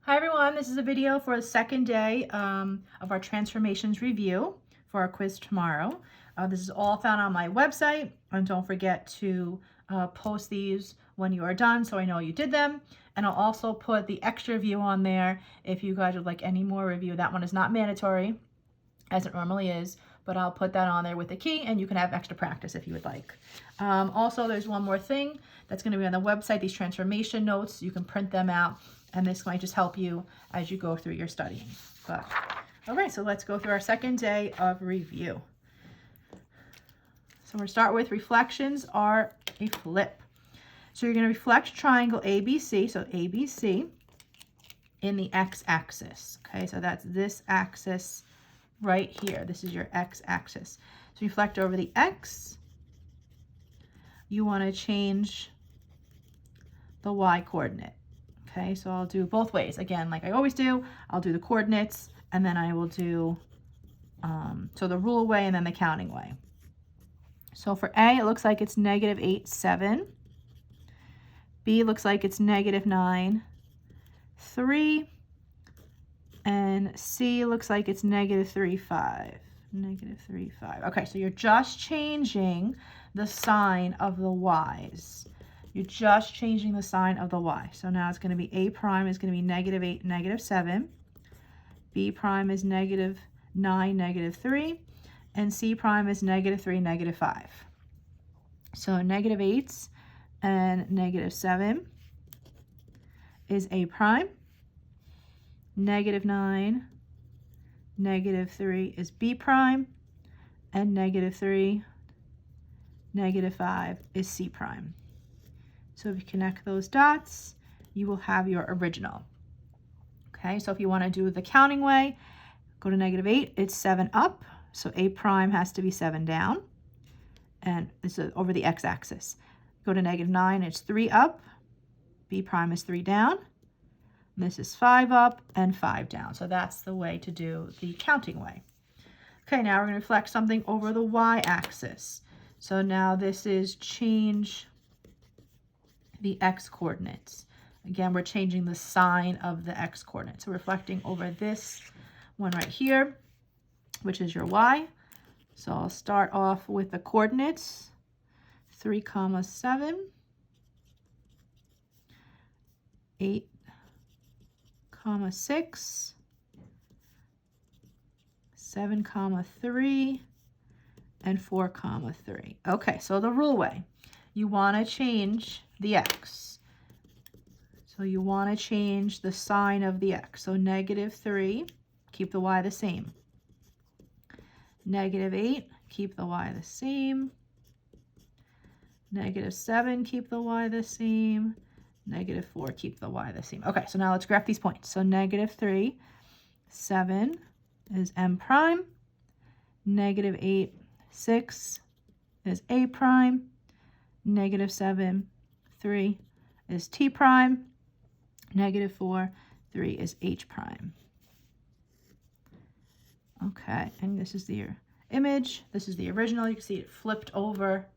Hi everyone, this is a video for the second day of our transformations review for our quiz tomorrow. This is all found on my website, and don't forget to post these when you are done so I know you did them. And I'll also put the extra review on there if you guys would like any more review. That one is not mandatory as it normally is, but I'll put that on there with the key and you can have extra practice if you would like. Also, there's one more thing that's going to be on the website, these transformation notes. You can print them out and this might just help you as you go through your studying. But all right, so let's go through our second day of review. So we're going to start with reflections are a flip. So you're going to reflect triangle ABC, so ABC, in the x-axis. Okay, so that's this axis right here. This is your x-axis. So reflect over the x. You want to change the y-coordinate. Okay, so I'll do both ways. Again, like I always do, I'll do the coordinates and then I will do, so the rule way and then the counting way. So for A, it looks like it's -8, 7. B looks like it's -9, 3. And C looks like it's -3, 5. -3, 5. Okay, so you're just changing the sign of the y's. You're just changing the sign of the y. So now it's going to be A prime is going to be -8, -7. B prime is -9, -3. And C prime is -3, -5. So -8 and -7 is A prime. -9, -3 is B prime. And -3, -5 is C prime. So if you connect those dots, you will have your original. Okay, so if you want to do the counting way, go to -8, it's 7 up. So A prime has to be 7 down. And this is over the x-axis. Go to -9, it's 3 up. B prime is 3 down. This is 5 up and 5 down. So that's the way to do the counting way. Okay, now we're going to reflect something over the y-axis. So now this is change the x-coordinates. Again, we're changing the sign of the x-coordinates. So reflecting over this one right here, which is your y. So I'll start off with the coordinates, 3, 7, 8, 6, 7, 3, and 4, 3. Okay, so the rule way, you want to change the x. So you want to change the sign of the x. So -3, keep the y the same. -8, keep the y the same. -7, keep the y the same. -4, keep the y the same. Okay, so now let's graph these points. So -3, 7 is M prime. -8, 6 is A prime. -7, 3 is T prime. -4, 3 is H prime. Okay, and this is the image. This is the original. You can see it flipped over.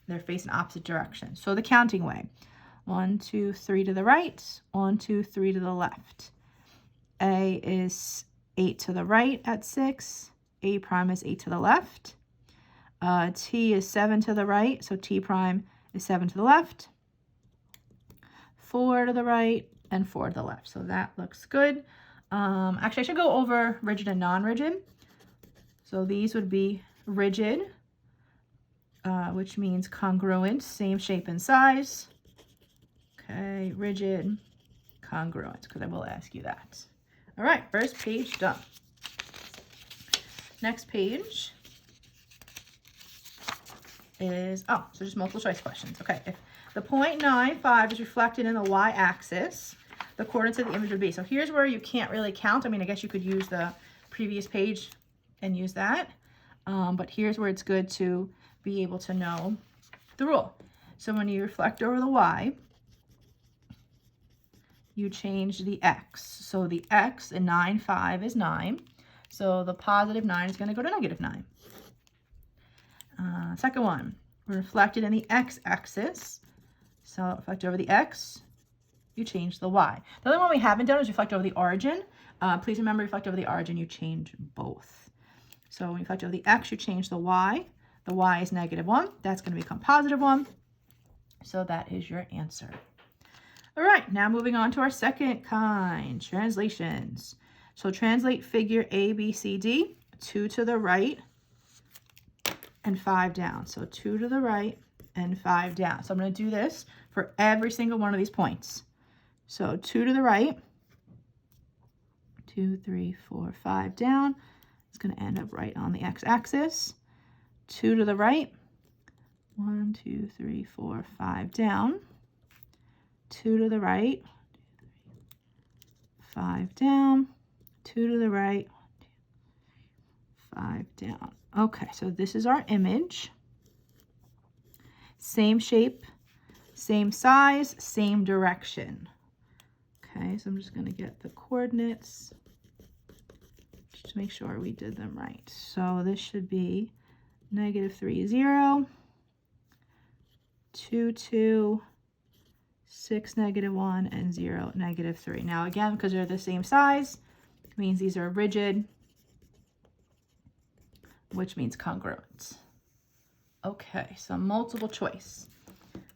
They're facing opposite directions. So the counting way. 1, 2, 3 to the right. 1, 2, 3 to the left. A is 8 to the right at 6. A prime is 8 to the left. T is 7 to the right. So T prime is 7 to the left. 4 to the right and 4 to the left. So that looks good. Actually, I should go over rigid and non-rigid. So these would be rigid, which means congruent, same shape and size. Okay, rigid, congruent, because I will ask you that. All right, first page done. Next page is, so just multiple choice questions. Okay, if the 0.95 is reflected in the y-axis, the coordinates of the image would be. So here's where you can't really count. I mean, I guess you could use the previous page and use that. But here's where it's good to be able to know the rule. So when you reflect over the y, you change the x. So the x in 9, 5 is 9. So the +9 is going to go to -9. Second one, reflected in the x-axis. So reflect over the x. you change the y. The only one we haven't done is reflect over the origin. Please remember, reflect over the origin, you change both. So when you reflect over the x, you change the y. The y is -1. That's going to become +1. So that is your answer. All right, now moving on to our second kind, translations. So translate figure A, B, C, D, 2 to the right and 5 down. So 2 to the right and 5 down. So I'm going to do this for every single one of these points. So 2 to the right, 2, 3, 4, 5 down. It's going to end up right on the x-axis. 2 to the right, 1, 2, 3, 4, 5 down. 2 to the right, 5 down. 2 to the right, 5 down. Okay, so this is our image. Same shape, same size, same direction. Okay, so I'm just going to get the coordinates just to make sure we did them right. So this should be -3, 0, 2, 2, 6, -1, and 0, -3. Now again, because they're the same size, it means these are rigid, which means congruent. Okay, so multiple choice.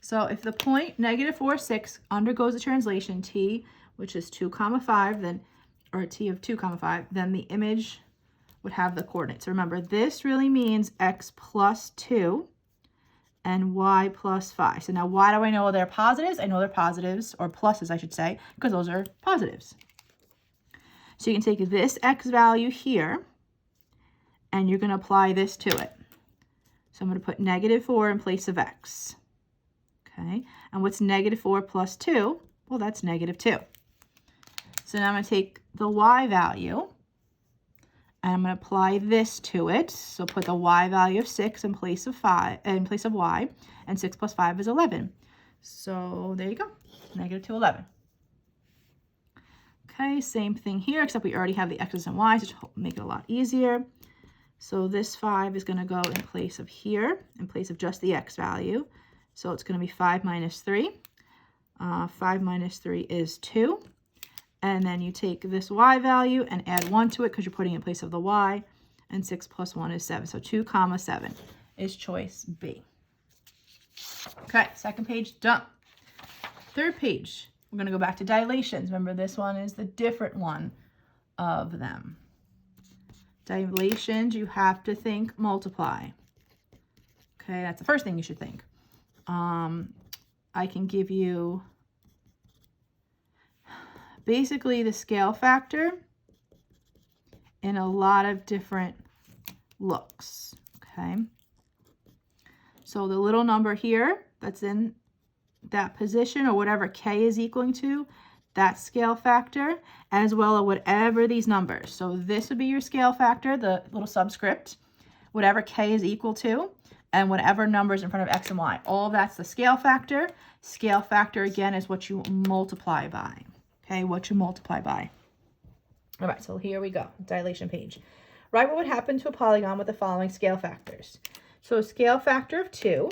So if the point -4, 6 undergoes a translation t, which is 2, 5, then, or t of 2, 5, then the image would have the coordinates. Remember, this really means x plus 2 and y plus 5. So now why do I know they're positives? I know they're positives, or pluses I should say, because those are positives. So you can take this x value here, and you're going to apply this to it. So I'm going to put -4 in place of x. Okay, and what's -4 plus 2? Well, that's -2. So now I'm going to take the y value, and I'm going to apply this to it. So put the y value of 6 in place of 5, in place of y, and 6 plus 5 is 11. So there you go, -2, 11. Okay, same thing here, except we already have the x's and y's, which will make it a lot easier. So this 5 is going to go in place of here, in place of just the x value. So it's going to be 5 minus 3. 5 minus 3 is 2. And then you take this y value and add 1 to it because you're putting it in place of the y. And 6 plus 1 is 7. So 2, 7 is choice B. Okay, second page, done. Third page, we're going to go back to dilations. Remember, this one is the different one of them. Dilations, you have to think multiply. Okay, that's the first thing you should think. I can give you basically the scale factor in a lot of different looks. Okay, so the little number here that's in that position, or whatever k is equaling to, that scale factor, as well as whatever these numbers. So this would be your scale factor, the little subscript, whatever k is equal to, and whatever numbers in front of x and y. All of that's the scale factor. Scale factor, again, is what you multiply by. Okay, what you multiply by. All right, so here we go, dilation page. Write what would happen to a polygon with the following scale factors. So a scale factor of 2,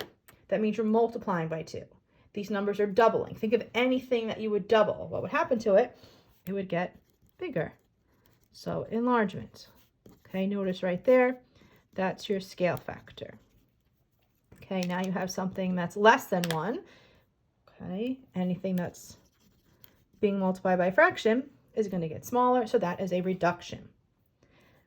that means you're multiplying by 2. These numbers are doubling. Think of anything that you would double. What would happen to it? It would get bigger. So enlargement. Okay, notice right there, that's your scale factor. Okay, now you have something that's less than 1. Okay, anything that's being multiplied by a fraction is going to get smaller, so that is a reduction.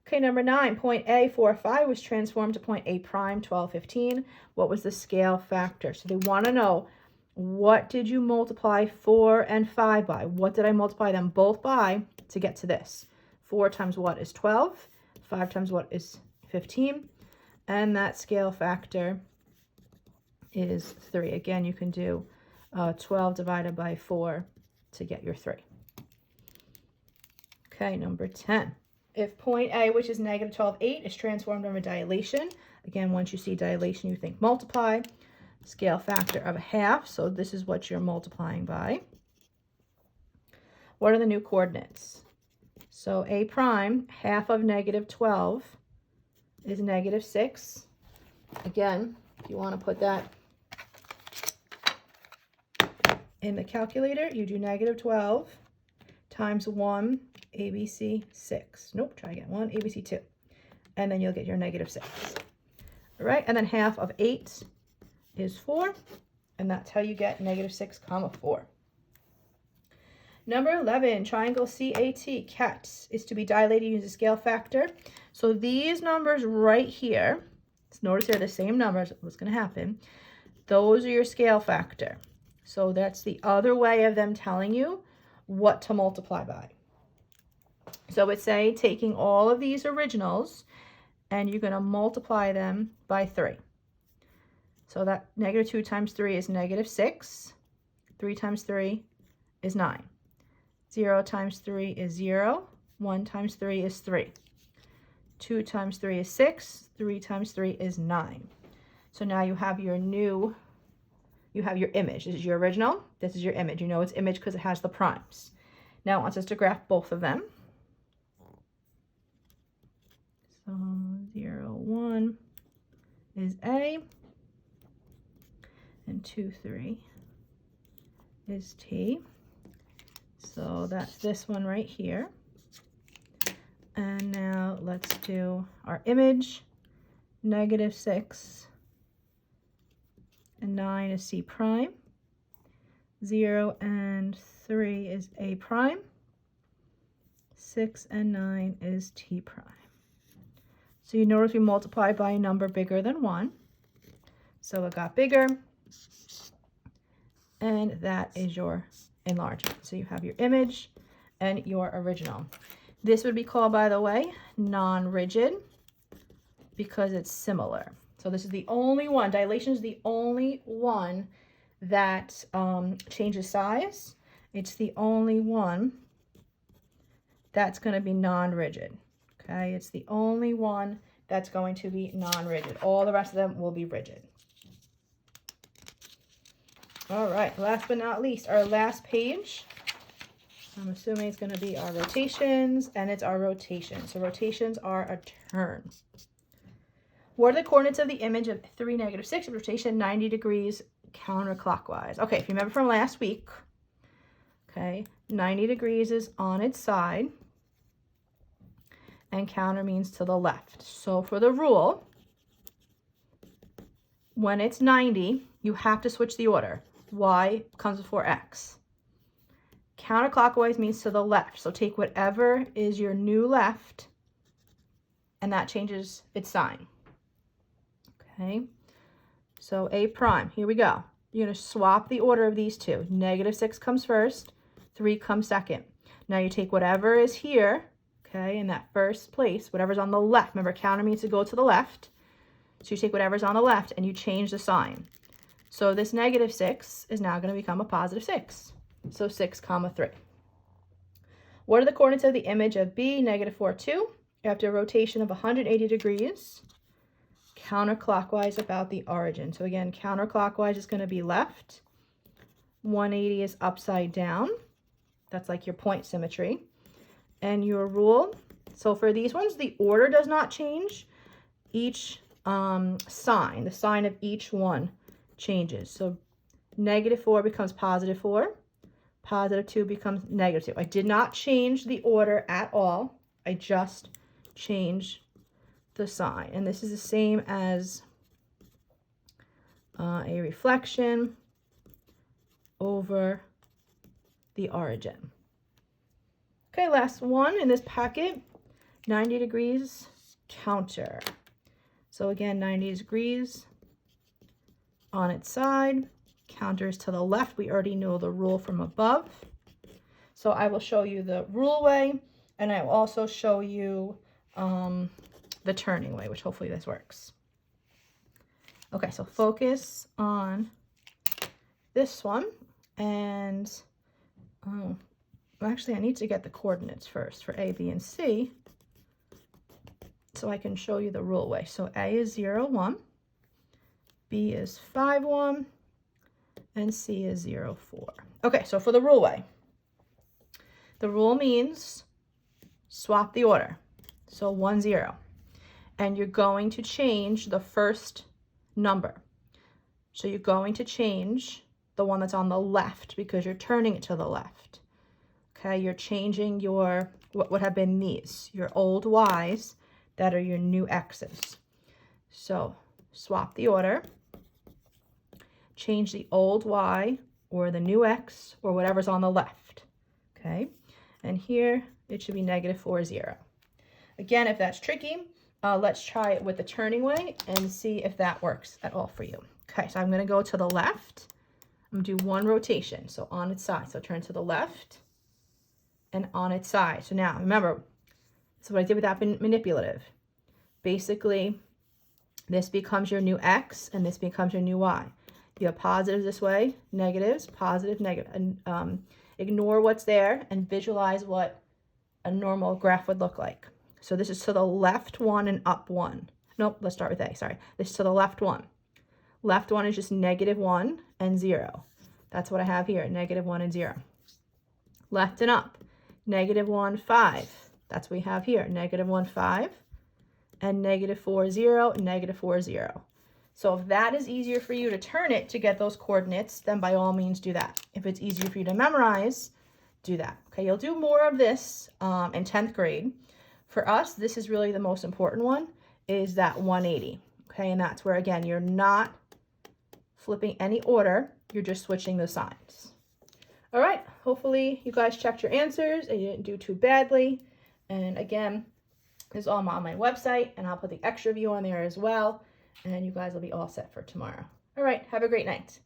Okay, number 9, point A, 4, 5 was transformed to point A prime, 12, 15. What was the scale factor? So they want to know, what did you multiply 4 and 5 by? What did I multiply them both by to get to this? 4 times what is 12? 5 times what is 15? And that scale factor is 3. Again, you can do 12 divided by 4 to get your 3. Okay, number 10. If point A, which is -12, 8, is transformed over dilation, again, once you see dilation, you think multiply. Scale factor of 1/2, so this is what you're multiplying by. What are the new coordinates? So A prime, half of -12 is -6. Again, if you want to put that In the calculator, you do negative 12 times 1 ABC 6. Nope, try again. 1 ABC 2. And then you'll get your negative 6. All right, and then half of 8 is 4. And that's how you get negative 6 comma 4. Number 11, triangle CAT is to be dilated using a scale factor. So these numbers right here, notice they're the same numbers. What's going to happen? Those are your scale factor. So that's the other way of them telling you what to multiply by. So it's say taking all of these originals and you're going to multiply them by 3. So that negative 2 times 3 is negative 6. 3 times 3 is 9. 0 times 3 is 0. 1 times 3 is 3. 2 times 3 is 6. 3 times 3 is 9. So now you have your new, you have your image. This is your original. This is your image. You know it's image because it has the primes. Now it wants us to graph both of them. So 0, 1 is A. And 2, 3 is T. So that's this one right here. And now let's do our image. Negative 6 and 9 is C prime. 0 and 3 is A prime. 6 and 9 is T prime. So you notice we multiply by a number bigger than 1. So it got bigger. And that is your enlargement. So you have your image and your original. This would be called, by the way, non-rigid because it's similar. So this is the only one, dilation is the only one that changes size. It's the only one that's going to be non-rigid. Okay, it's the only one that's going to be non-rigid. All the rest of them will be rigid. All right, last but not least, our last page. I'm assuming it's going to be our rotations, and it's our rotations. So rotations are a turn. What are the coordinates of the image of 3, negative 6 of rotation 90 degrees counterclockwise? Okay, if you remember from last week, okay, 90 degrees is on its side, and counter means to the left. So for the rule, when it's 90, you have to switch the order. Y comes before X. Counterclockwise means to the left. So take whatever is your new left, and that changes its sign. Okay, so A prime, here we go. You're going to swap the order of these two. Negative 6 comes first, 3 comes second. Now you take whatever is here, okay, in that first place, whatever's on the left. Remember, counter means to go to the left. So you take whatever's on the left and you change the sign. So this negative 6 is now going to become a positive 6. So 6 comma 3. What are the coordinates of the image of B, negative 4, 2, after a rotation of 180 degrees, counterclockwise about the origin? So again, counterclockwise is going to be left. 180 is upside down. That's like your point symmetry. And your rule, so for these ones, the order does not change. Each sign, the sign of each one changes. So negative 4 becomes positive 4. Positive 2 becomes negative 2. I did not change the order at all. I just changed the sign. And this is the same as a reflection over the origin. Okay, last one in this packet, 90 degrees counter. So again, 90 degrees on its side. Counter is to the left. We already know the rule from above. So I will show you the rule way, and I will also show you the turning way, which hopefully this works. Okay, so focus on this one. And actually, I need to get the coordinates first for A, B, and C so I can show you the rule way. So A is 0, 1. B is 5, 1. And C is 0, 4. Okay, so for the rule way, the rule means swap the order. So 1, 0. And you're going to change the first number. So you're going to change the one that's on the left because you're turning it to the left. Okay, you're changing your, what would have been these, your old y's that are your new x's. So swap the order, change the old y or the new x or whatever's on the left. Okay, and here it should be -4, 0. Again, if that's tricky, let's try it with the turning way and see if that works at all for you. Okay, so I'm going to go to the left. I'm going to do one rotation, so on its side. So turn to the left and on its side. So now, remember, so what I did with that manipulative. Basically, this becomes your new x, and this becomes your new y. You have positives this way, negatives, positive, negative. And ignore what's there and visualize what a normal graph would look like. So this is to the left 1 and up 1. Nope, let's start with A, sorry. This is to the left 1. Left 1 is just -1 and 0. That's what I have here, -1 and 0. Left and up, -1, 5. That's what we have here, -1, 5. And -4, 0, -4, 0. So if that is easier for you to turn it to get those coordinates, then by all means do that. If it's easier for you to memorize, do that. Okay, you'll do more of this in 10th grade. For us, this is really the most important one, is that 180. Okay, and that's where, again, you're not flipping any order, you're just switching the signs. All right, hopefully you guys checked your answers and you didn't do too badly. And again, this is all on my website, and I'll put the extra view on there as well, and you guys will be all set for tomorrow. All right, have a great night.